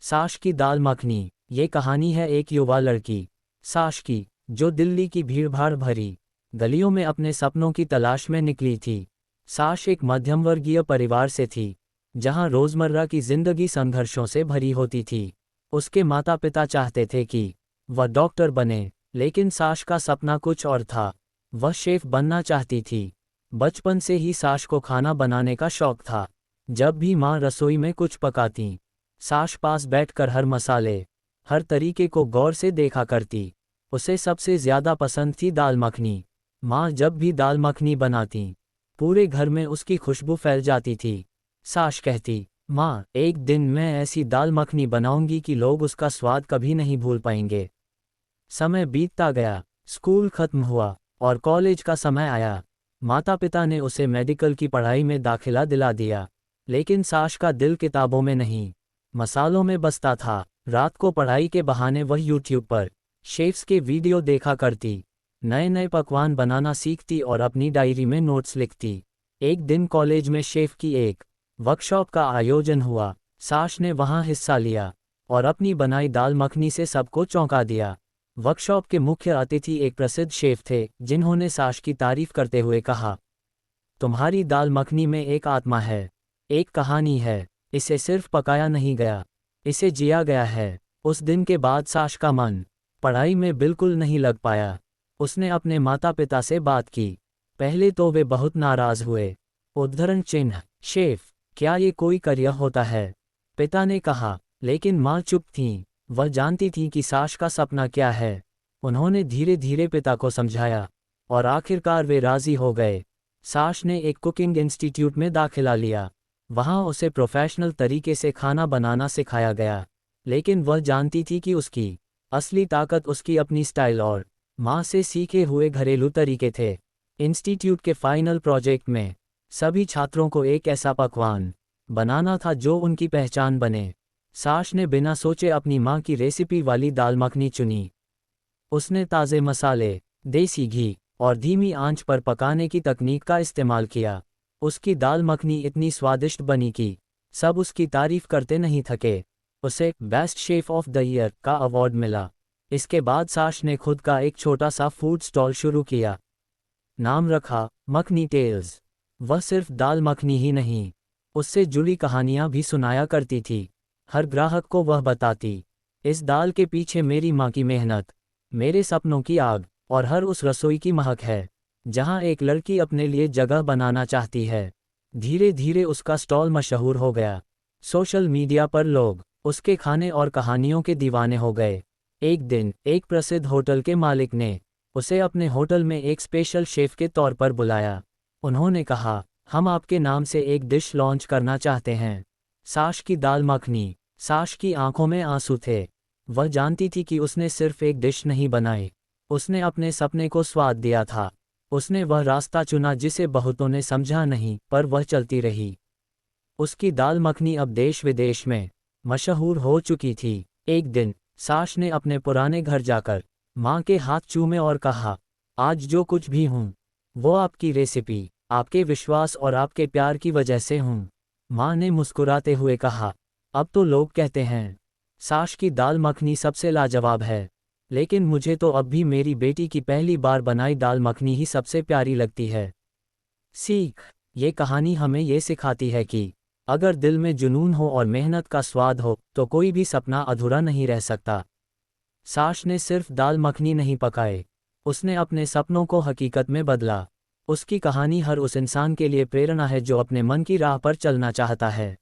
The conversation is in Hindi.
साश की दाल मखनी। ये कहानी है एक युवा लड़की साश की, जो दिल्ली की भीड़भाड़ भरी गलियों में अपने सपनों की तलाश में निकली थी। साश एक मध्यम वर्गीय परिवार से थी, जहां रोजमर्रा की जिंदगी संघर्षों से भरी होती थी। उसके माता पिता चाहते थे कि वह डॉक्टर बने, लेकिन साश का सपना कुछ और था। वह शेफ बनना चाहती थी। बचपन से ही साश को खाना बनाने का शौक था। जब भी माँ रसोई में कुछ पकाती, साश पास बैठकर हर मसाले, हर तरीके को गौर से देखा करती। उसे सबसे ज्यादा पसंद थी दाल मखनी। माँ जब भी दाल मखनी बनाती, पूरे घर में उसकी खुशबू फैल जाती थी। साश कहती, माँ, एक दिन मैं ऐसी दाल मखनी बनाऊंगी कि लोग उसका स्वाद कभी नहीं भूल पाएंगे। समय बीतता गया, स्कूल खत्म हुआ और कॉलेज का समय आया। माता पिता ने उसे मेडिकल की पढ़ाई में दाखिला दिला दिया, लेकिन साश का दिल किताबों में नहीं, मसालों में बसता था। रात को पढ़ाई के बहाने वह यूट्यूब पर शेफ्स के वीडियो देखा करती, नए नए पकवान बनाना सीखती और अपनी डायरी में नोट्स लिखती। एक दिन कॉलेज में शेफ की एक वर्कशॉप का आयोजन हुआ। साश ने वहां हिस्सा लिया और अपनी बनाई दाल मखनी से सबको चौंका दिया। वर्कशॉप के मुख्य अतिथि एक प्रसिद्ध शेफ थे, जिन्होंने साश की तारीफ करते हुए कहा, तुम्हारी दाल मखनी में एक आत्मा है, एक कहानी है। इसे सिर्फ पकाया नहीं गया, इसे जिया गया है। उस दिन के बाद साश का मन पढ़ाई में बिल्कुल नहीं लग पाया। उसने अपने माता पिता से बात की। पहले तो वे बहुत नाराज हुए। उद्धरण चिन्ह, शेफ, क्या ये कोई करियर होता है? पिता ने कहा। लेकिन माँ चुप थीं। वह जानती थी कि साश का सपना क्या है। उन्होंने धीरे धीरे पिता को समझाया और आखिरकार वे राजी हो गए। साश ने एक कुकिंग इंस्टीट्यूट में दाखिला लिया। वहाँ उसे प्रोफेशनल तरीके से खाना बनाना सिखाया गया, लेकिन वह जानती थी कि उसकी असली ताकत उसकी अपनी स्टाइल और माँ से सीखे हुए घरेलू तरीके थे। इंस्टीट्यूट के फाइनल प्रोजेक्ट में सभी छात्रों को एक ऐसा पकवान बनाना था जो उनकी पहचान बने। साश ने बिना सोचे अपनी माँ की रेसिपी वाली दाल मखनी चुनी। उसने ताज़े मसाले, देसी घी और धीमी आंच पर पकाने की तकनीक का इस्तेमाल किया। उसकी दाल मखनी इतनी स्वादिष्ट बनी कि सब उसकी तारीफ करते नहीं थके। उसे best chef of the year का अवार्ड मिला। इसके बाद साश ने खुद का एक छोटा सा फूड स्टॉल शुरू किया। नाम रखा मखनी टेल्स। वह सिर्फ दाल मखनी ही नहीं, उससे जुड़ी कहानियां भी सुनाया करती थी। हर ग्राहक को वह बताती, इस दाल के पीछे मेरी माँ की मेहनत, मेरे सपनों की आग और हर उस रसोई की महक है जहाँ एक लड़की अपने लिए जगह बनाना चाहती है। धीरे धीरे उसका स्टॉल मशहूर हो गया। सोशल मीडिया पर लोग उसके खाने और कहानियों के दीवाने हो गए। एक दिन एक प्रसिद्ध होटल के मालिक ने उसे अपने होटल में एक स्पेशल शेफ के तौर पर बुलाया। उन्होंने कहा, हम आपके नाम से एक डिश लॉन्च करना चाहते हैं, साश की दाल मखनी। साश की आंखों में आंसू थे। वह जानती थी कि उसने सिर्फ एक डिश नहीं बनाई, उसने अपने सपने को स्वाद दिया था। उसने वह रास्ता चुना जिसे बहुतों ने समझा नहीं, पर वह चलती रही। उसकी दाल मखनी अब देश विदेश में मशहूर हो चुकी थी। एक दिन साश ने अपने पुराने घर जाकर माँ के हाथ चूमे और कहा, आज जो कुछ भी हूँ वो आपकी रेसिपी, आपके विश्वास और आपके प्यार की वजह से हूँ। माँ ने मुस्कुराते हुए कहा, अब तो लोग कहते हैं साश की दाल मखनी सबसे लाजवाब है, लेकिन मुझे तो अब भी मेरी बेटी की पहली बार बनाई दाल मखनी ही सबसे प्यारी लगती है। सीख, ये कहानी हमें ये सिखाती है कि अगर दिल में जुनून हो और मेहनत का स्वाद हो तो कोई भी सपना अधूरा नहीं रह सकता। साश ने सिर्फ दाल मखनी नहीं पकाए, उसने अपने सपनों को हकीकत में बदला। उसकी कहानी हर उस इंसान के लिए प्रेरणा है जो अपने मन की राह पर चलना चाहता है।